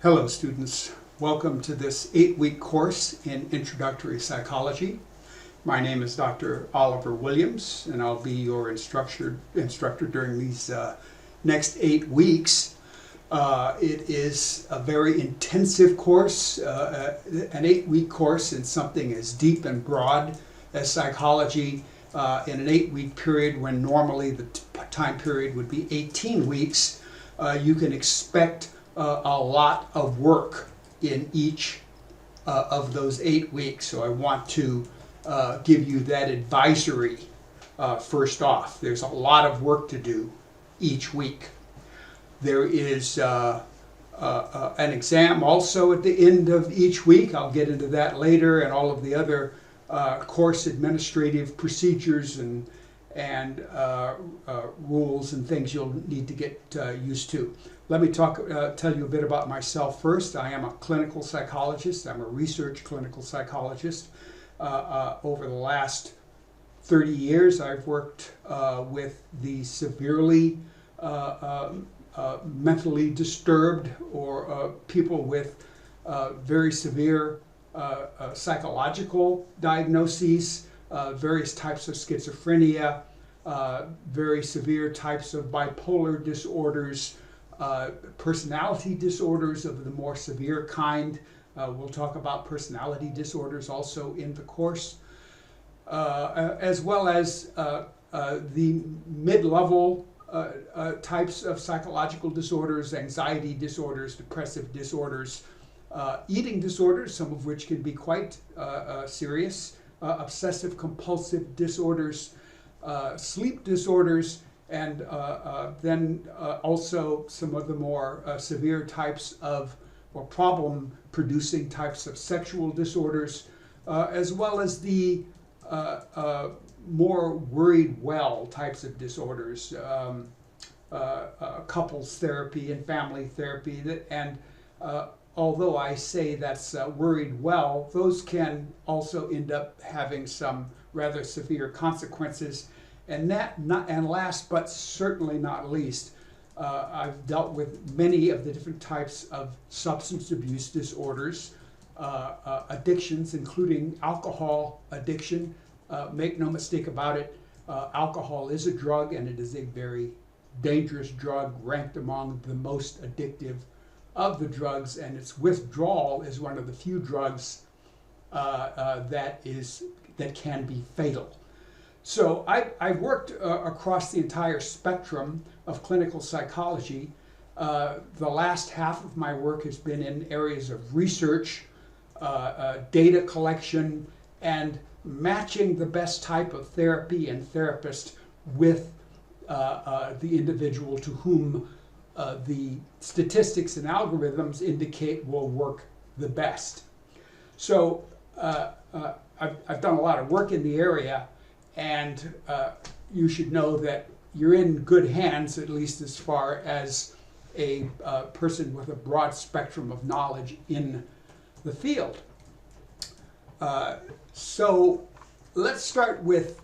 Hello students, welcome to this 8-week course in Introductory Psychology. My name is Dr. Oliver Williams and I'll be your instructor during these next 8 weeks. It is a very intensive course, an 8-week course in something as deep and broad as psychology in an 8-week period when normally the time period would be 18 weeks. You can expect a lot of work in each of those 8 weeks. So I want to give you that advisory first off. There's a lot of work to do each week. There is an exam also at the end of each week. I'll get into that later, and all of the other course administrative procedures and rules and things you'll need to get used to. Let me tell you a bit about myself first. I am a clinical psychologist. I'm a research clinical psychologist. Over the last 30 years, I've worked with the severely mentally disturbed or people with very severe psychological diagnoses, various types of schizophrenia, very severe types of bipolar disorders, personality disorders of the more severe kind. We'll talk about personality disorders also in the course, as well as the mid-level types of psychological disorders, anxiety disorders, depressive disorders, eating disorders, some of which can be quite serious, obsessive compulsive disorders, sleep disorders, and then also some of the more severe types of, or problem-producing types of sexual disorders, as well as the more worried well types of disorders, couples therapy and family therapy. And although I say that's worried well, those can also end up having some rather severe consequences. And last but certainly not least, I've dealt with many of the different types of substance abuse disorders, addictions, including alcohol addiction. Make no mistake about it, alcohol is a drug, and it is a very dangerous drug, ranked among the most addictive of the drugs, and its withdrawal is one of the few drugs that can be fatal. So I've worked across the entire spectrum of clinical psychology. The last half of my work has been in areas of research, data collection, and matching the best type of therapy and therapist with the individual to whom the statistics and algorithms indicate will work the best. So I've done a lot of work in the area, and you should know that you're in good hands, at least as far as a person with a broad spectrum of knowledge in the field. So let's start with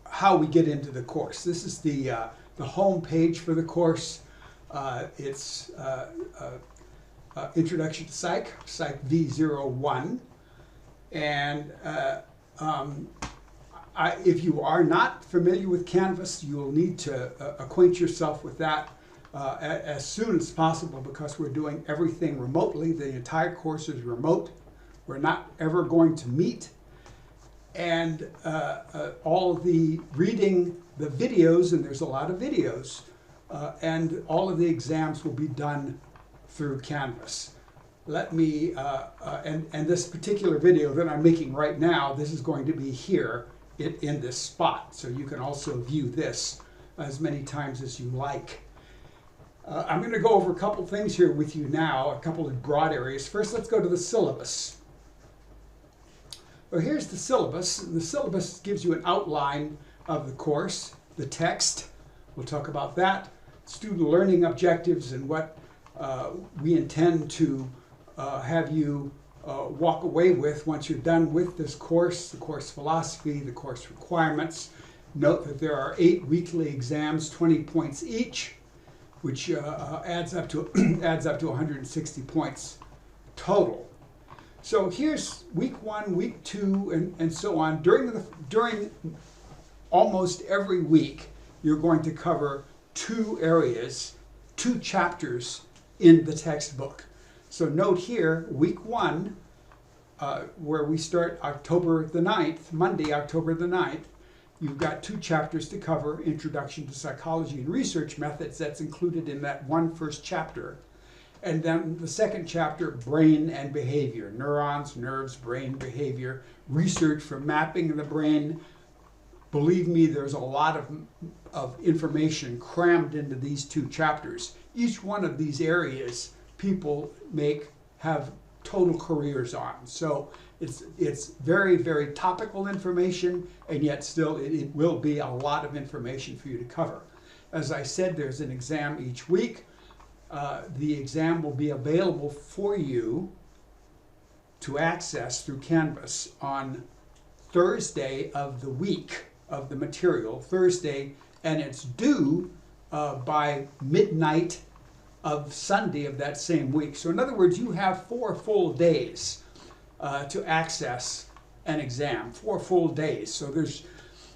how we get into the course. This is the home page for the course. It's Introduction to Psych, Psych V01. And if you are not familiar with Canvas, you will need to acquaint yourself with that as soon as possible, because we're doing everything remotely. The entire course is remote. We're not ever going to meet. And all the reading the videos, and there's a lot of videos, and all of the exams will be done through Canvas. Let me, and this particular video that I'm making right now, this is going to be here in this spot, so you can also view this as many times as you like. I'm going to go over a couple things here with you now, a couple of broad areas. First, let's go to the syllabus. Well, here's the syllabus. The syllabus gives you an outline of the course, the text. We'll talk about that. Student learning objectives and what we intend to have you walk away with once you're done with this course, the course philosophy, the course requirements. Note that there are 8 weekly exams, 20 points each. which adds up to adds up to 160 points total. So here's week 1, week 2, and so on. During almost every week, you're going to cover 2 areas, 2 chapters in the textbook. So note here, week 1, where we start October the 9th, Monday, October the 9th, you've got 2 chapters to cover, Introduction to Psychology and Research Methods. That's included in that first chapter. And then the second chapter, Brain and Behavior, neurons, nerves, brain, behavior, research for mapping the brain. Believe me, there's a lot of information crammed into these 2 chapters. Each one of these areas people have total careers on. So it's very, very topical information, and yet still it will be a lot of information for you to cover. As I said, there's an exam each week. The exam will be available for you to access through Canvas on Thursday of the week of the material, Thursday, and it's due by midnight of Sunday of that same week. So in other words, you have 4 full days to access an exam, 4 full days. So there's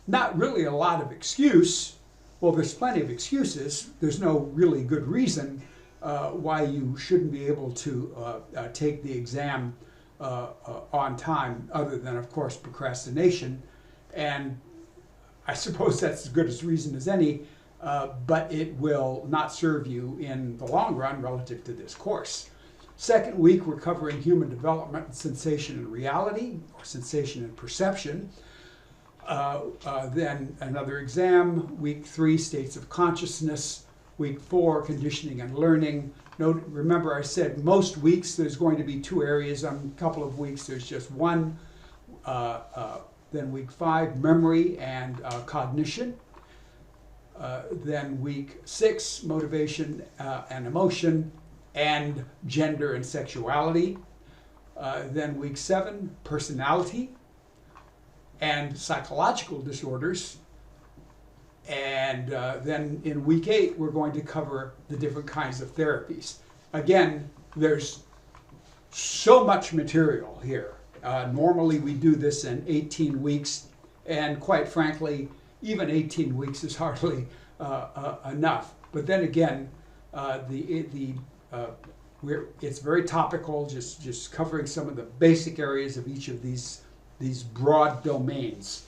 not really a lot of excuse. Well, there's plenty of excuses. There's no really good reason why you shouldn't be able to take the exam on time, other than, of course, procrastination. And I suppose that's as good a reason as any, but it will not serve you in the long run relative to this course. Second week, we're covering human development, sensation and reality, or sensation and perception. Then another exam. Week 3, states of consciousness. Week 4, conditioning and learning. Remember I said most weeks there's going to be 2 areas. On a couple of weeks there's just 1. Then week 5, memory and cognition. Then week 6, motivation and emotion, and gender and sexuality. Then week 7, personality and psychological disorders. And then in week 8, we're going to cover the different kinds of therapies. Again, there's so much material here. Normally we do this in 18 weeks, and quite frankly, even 18 weeks is hardly enough. But then again, it's very topical, just covering some of the basic areas of each of these broad domains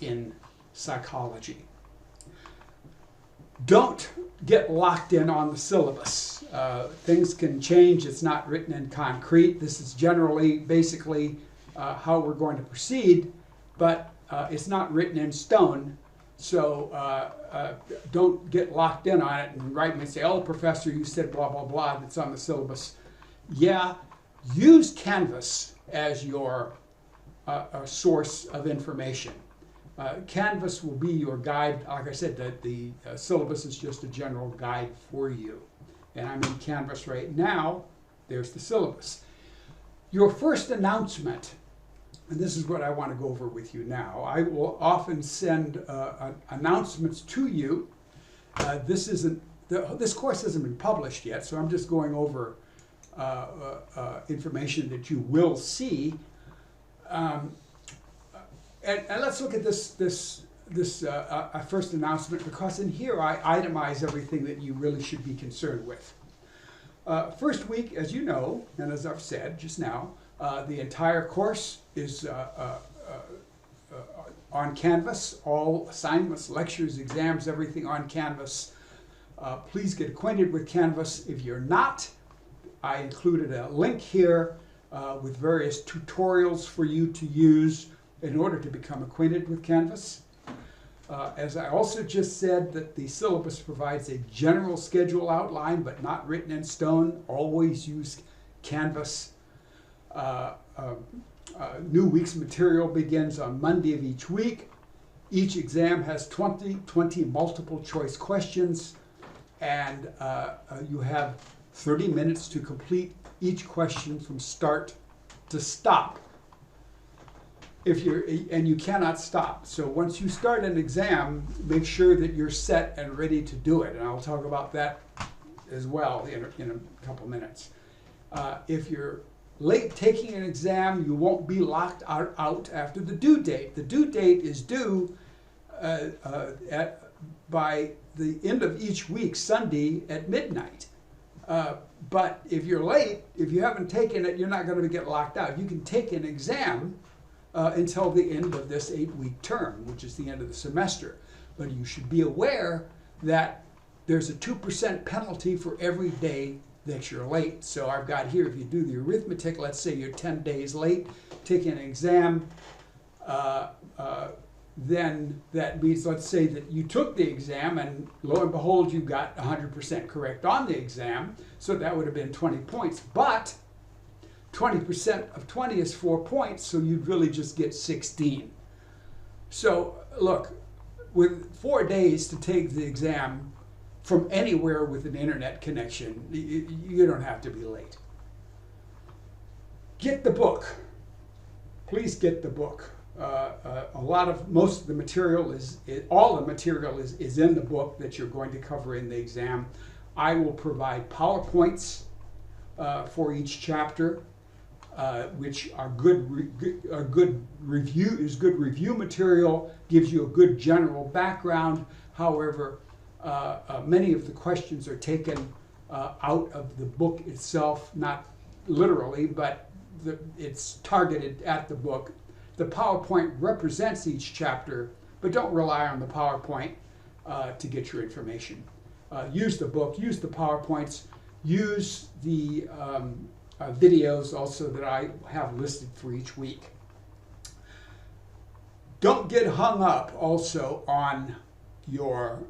in psychology. Don't get locked in on the syllabus. Things can change. It's not written in concrete. This is generally, basically, how we're going to proceed, but it's not written in stone. So don't get locked in on it and write me and say, oh, professor, you said blah, blah, blah, that's on the syllabus. Yeah, use Canvas as your source of information. Canvas will be your guide. Like I said, the syllabus is just a general guide for you. And I'm in Canvas right now. There's the syllabus. Your first announcement, and this is what I want to go over with you now. I will often send announcements to you. This course hasn't been published yet, so I'm just going over information that you will see. And let's look at this first announcement, because in here I itemize everything that you really should be concerned with. First week, as you know, and as I've said just now, the entire course is on Canvas. All assignments, lectures, exams, everything on Canvas. Please get acquainted with Canvas. If you're not, I included a link here with various tutorials for you to use in order to become acquainted with Canvas. As I also just said, that the syllabus provides a general schedule outline, but not written in stone. Always use Canvas. New week's material begins on Monday of each week. Each exam has 20 multiple choice questions, and you have 30 minutes to complete each question from start to stop. and you cannot stop. So once you start an exam, make sure that you're set and ready to do it. And I'll talk about that as well in a couple minutes. If you're late taking an exam, you won't be locked out after the due date. The due date is due by the end of each week, Sunday at midnight. But if you're late, if you haven't taken it, you're not going to get locked out. You can take an exam until the end of this 8-week term, which is the end of the semester. But you should be aware that there's a 2% penalty for every day that you're late. So I've got here, if you do the arithmetic, let's say you're 10 days late taking an exam, then that means, let's say that you took the exam and lo and behold, you got 100% correct on the exam. So that would have been 20 points. But 20% of 20 is 4 points, so you'd really just get 16. So look, with 4 days to take the exam from anywhere with an internet connection, you don't have to be late. Get the book. Please get the book. Most of the material all the material is in the book that you're going to cover in the exam. I will provide PowerPoints for each chapter, which are good review material, gives you a good general background. However, many of the questions are taken out of the book itself, not literally, but it's targeted at the book. The PowerPoint represents each chapter, but don't rely on the PowerPoint to get your information. Use the book, use the PowerPoints, use the videos also that I have listed for each week. Don't get hung up also on your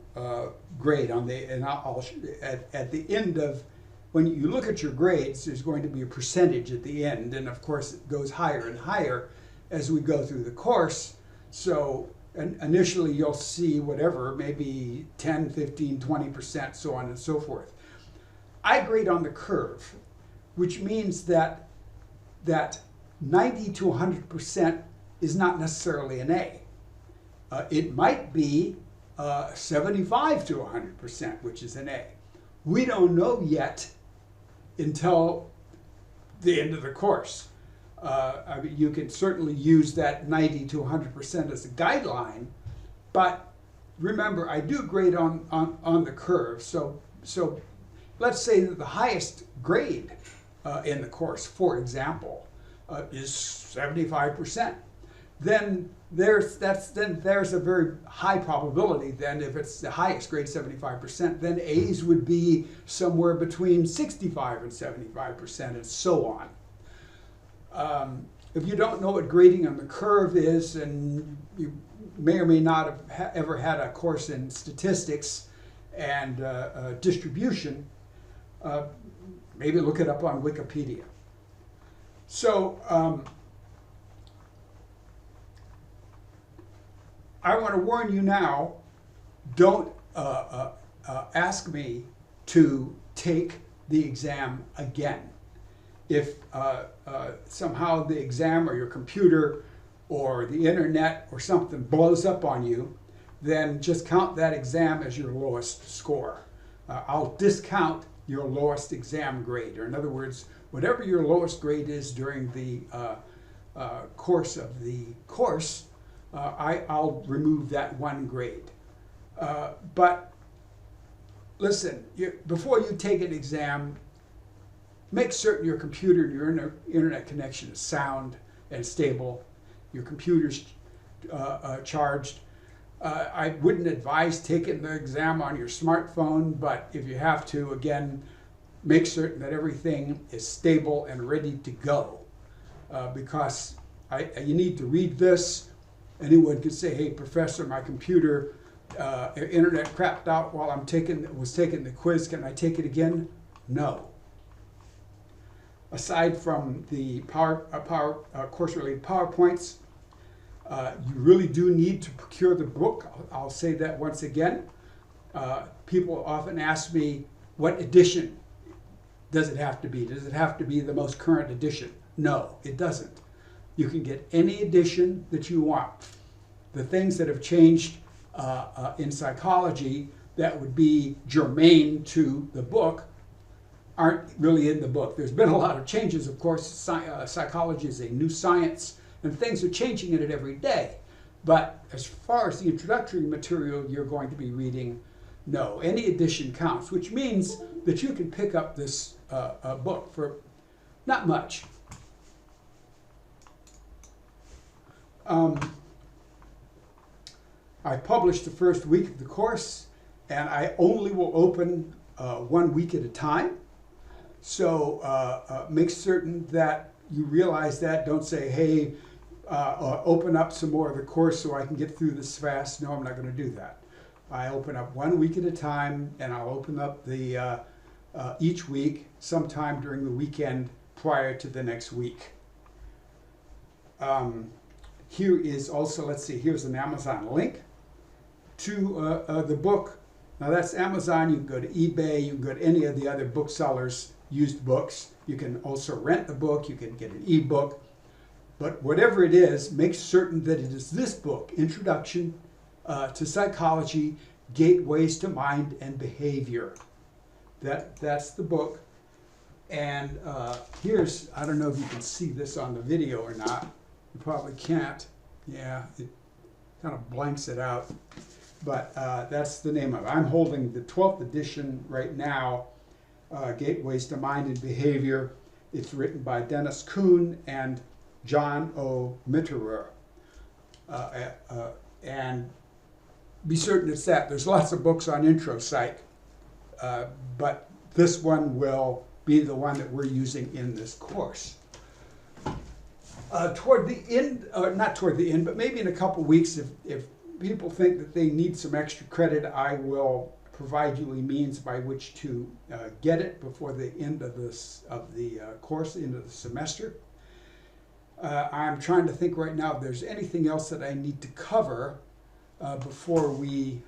grade at the end of, when you look at your grades, there's going to be a percentage at the end, and of course it goes higher and higher as we go through the course. So initially you'll see whatever, maybe 10, 15, 20%, so on and so forth. I grade on the curve, which means that 90 to 100% is not necessarily an A. It might be 75 to 100%, which is an A. We don't know yet until the end of the course. I mean, you can certainly use that 90 to 100% as a guideline, but remember, I do grade on the curve. So let's say that the highest grade in the course, for example, is 75%. Then there's a very high probability. Then, if it's the highest grade, 75%, then A's would be somewhere between 65 and 75%, and so on. If you don't know what grading on the curve is, and you may or may not have ever had a course in statistics and distribution, maybe look it up on Wikipedia. So I want to warn you now, don't ask me to take the exam again. If somehow the exam or your computer or the internet or something blows up on you, then just count that exam as your lowest score. I'll discount your lowest exam grade, or in other words, whatever your lowest grade is during the course of the course, I'll remove that one grade. But listen, before you take an exam, make certain your computer and your internet connection is sound and stable. Your computer's charged. I wouldn't advise taking the exam on your smartphone, but if you have to, again, make certain that everything is stable and ready to go. Because you need to read this. Anyone could say, hey, professor, my computer, internet crapped out while I was taking the quiz. Can I take it again? No. Aside from the course-related PowerPoints, you really do need to procure the book. I'll say that once again. People often ask me, what edition does it have to be? Does it have to be the most current edition? No, it doesn't. You can get any edition that you want. The things that have changed in psychology that would be germane to the book aren't really in the book. There's been a lot of changes, of course. Psychology is a new science, and things are changing in it every day. But as far as the introductory material you're going to be reading, no, any edition counts, which means that you can pick up this book for not much. I published the first week of the course, and I only will open 1 week at a time. So make certain that you realize that. Don't say, hey, open up some more of the course so I can get through this fast. No, I'm not going to do that. I open up 1 week at a time, and I'll open up the each week sometime during the weekend prior to the next week. Here is also, let's see, here's an Amazon link to the book. Now that's Amazon. You can go to eBay. You can go to any of the other booksellers, used books. You can also rent the book. You can get an ebook. But whatever it is, make certain that it is this book, Introduction to Psychology, Gateways to Mind and Behavior. That's the book. And here's, I don't know if you can see this on the video or not. You probably can't. Yeah, it kind of blanks it out. But that's the name of it. I'm holding the 12th edition right now, Gateways to Mind and Behavior. It's written by Dennis Kuhn and John O. Mitterer. And be certain it's that. There's lots of books on intro psych, but this one will be the one that we're using in this course. Toward the end, not toward the end, but maybe in a couple weeks, if people think that they need some extra credit, I will provide you a means by which to get it before the end of the course, the end of the semester. I'm trying to think right now if there's anything else that I need to cover before we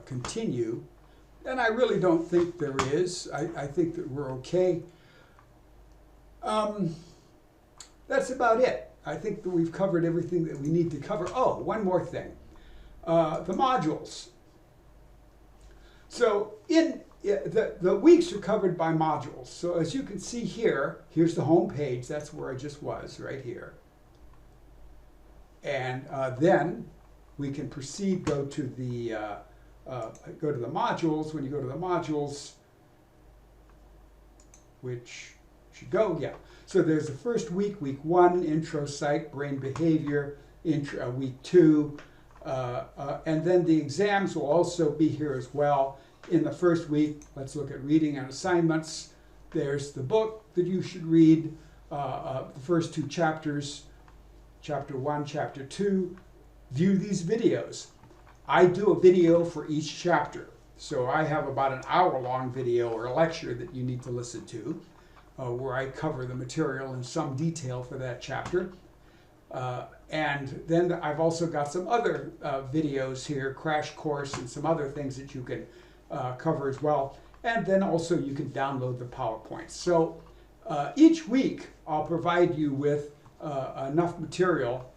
continue. And I really don't think there is. I think that we're okay. That's about it. I think that we've covered everything that we need to cover. Oh, one more thing. The modules. So the weeks are covered by modules. So as you can see here, here's the home page. That's where I just was, right here. And then we can proceed, go to the modules. When you go to the modules, which should go, yeah. So there's the first week, week 1, intro psych, brain behavior, week 2, and then the exams will also be here as well. In the first week, let's look at reading and assignments. There's the book that you should read, the first 2 chapters, chapter 1, chapter 2. View these videos. I do a video for each chapter. So I have about an hour-long video or a lecture that you need to listen to, where I cover the material in some detail for that chapter. And then I've also got some other videos here, crash course and some other things that you can cover as well. And then also you can download the PowerPoints. So each week I'll provide you with enough material.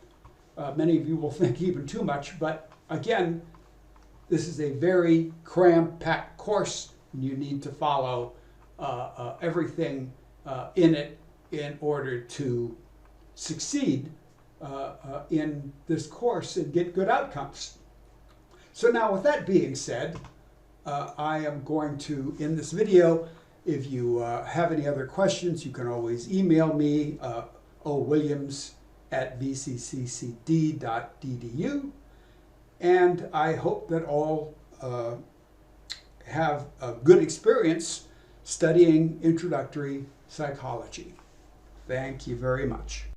Many of you will think even too much, but again, this is a very cram-packed course. You need to follow everything in it in order to succeed in this course and get good outcomes. So now with that being said, I am going to end this video. If you have any other questions, you can always email me, owilliams@vcccd.edu. And I hope that all have a good experience studying introductory psychology. Thank you very much.